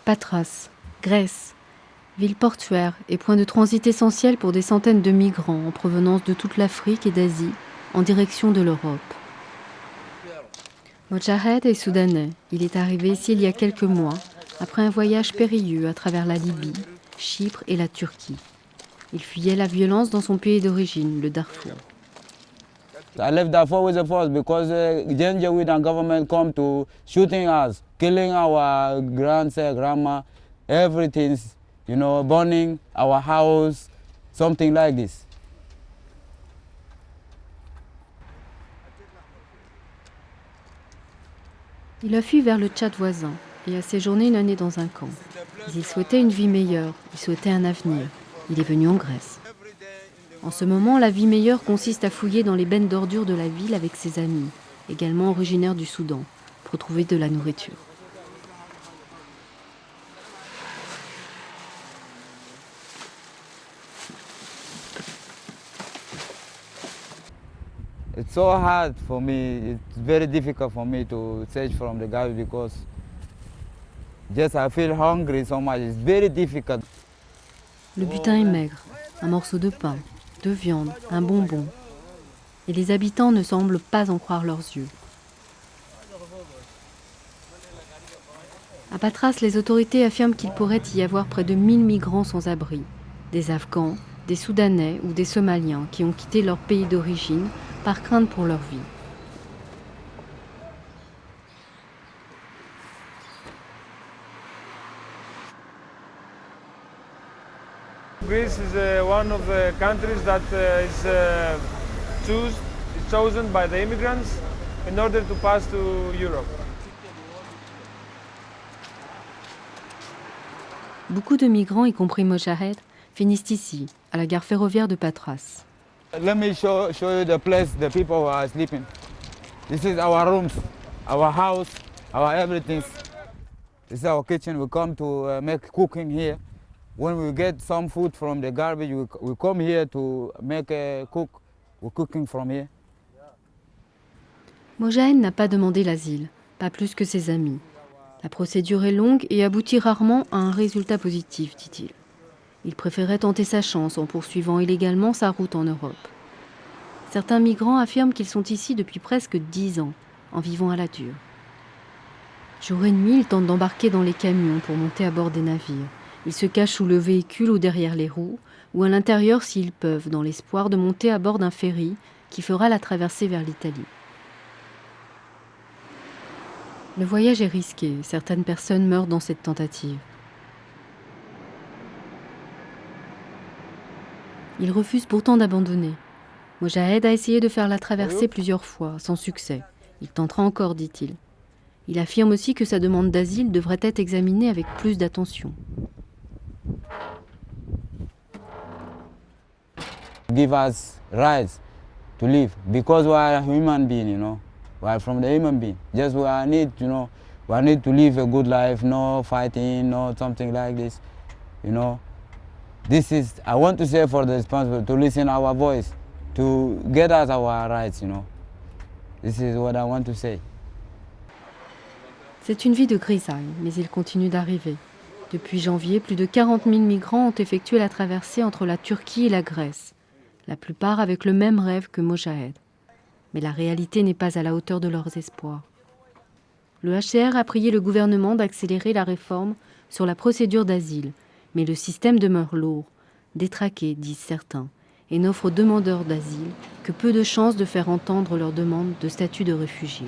Patras, Grèce, ville portuaire et point de transit essentiel pour des centaines de migrants en provenance de toute l'Afrique et d'Asie en direction de l'Europe. Mojahed est soudanais. Il est arrivé ici il y a quelques mois, après un voyage périlleux à travers la Libye, Chypre et la Turquie. Il fuyait la violence dans son pays d'origine, le Darfour. I left Darfur with the force because the Janjaweed government come to shooting us, killing our grandma, everything, burning our house, something like this. Il a fui vers le Tchad voisin et a séjourné une année dans un camp. Mais il souhaitait une vie meilleure, il souhaitait un avenir. Il est venu en Grèce. En ce moment, la vie meilleure consiste à fouiller dans les bennes d'ordures de la ville avec ses amis, également originaires du Soudan, pour trouver de la nourriture. It's so hard for me, it's very difficult for me to search from the garbage because just I feel hungry so much, it's very difficult. Le butin est maigre, un morceau de pain, de viande, un bonbon. Et les habitants ne semblent pas en croire leurs yeux. À Patras, les autorités affirment qu'il pourrait y avoir près de 1000 migrants sans abri, des Afghans, des Soudanais ou des Somaliens qui ont quitté leur pays d'origine par crainte pour leur vie. Greece is one of the countries that is chosen by the immigrants in order to pass to Europe. Beaucoup de migrants, y compris Mojahed, finissent ici, à la gare ferroviaire de Patras. Let me show you the place the people are sleeping. This is our rooms, our house, our everything. This is our kitchen. We come to make cooking here. When we get some food from the garbage, we come here to make cook. We're cooking from here. Mojahed n'a pas demandé l'asile, pas plus que ses amis. La procédure est longue et aboutit rarement à un résultat positif, dit-il. Il préférait tenter sa chance en poursuivant illégalement sa route en Europe. Certains migrants affirment qu'ils sont ici depuis presque 10 ans, en vivant à la dure. Jour et nuit, ils tentent d'embarquer dans les camions pour monter à bord des navires. Ils se cachent sous le véhicule ou derrière les roues, ou à l'intérieur s'ils peuvent, dans l'espoir de monter à bord d'un ferry qui fera la traversée vers l'Italie. Le voyage est risqué, certaines personnes meurent dans cette tentative. Il refuse pourtant d'abandonner. Mojahed a essayé de faire la traversée plusieurs fois, sans succès. Il tentera encore, dit-il. Il affirme aussi que sa demande d'asile devrait être examinée avec plus d'attention. Give us rights to live because we are human beings, We are from the human being. Just we need, we need to live a good life, no fighting, no something like this, This is, I want to say for the responsible, to listen our voice, to get us our rights, This is what I want to say. C'est une vie de grisaille, mais il continue d'arriver. Depuis janvier, plus de 40 000 migrants ont effectué la traversée entre la Turquie et la Grèce, la plupart avec le même rêve que Mojahed. Mais la réalité n'est pas à la hauteur de leurs espoirs. Le HCR a prié le gouvernement d'accélérer la réforme sur la procédure d'asile, mais le système demeure lourd, détraqué, disent certains, et n'offre aux demandeurs d'asile que peu de chances de faire entendre leur demande de statut de réfugié.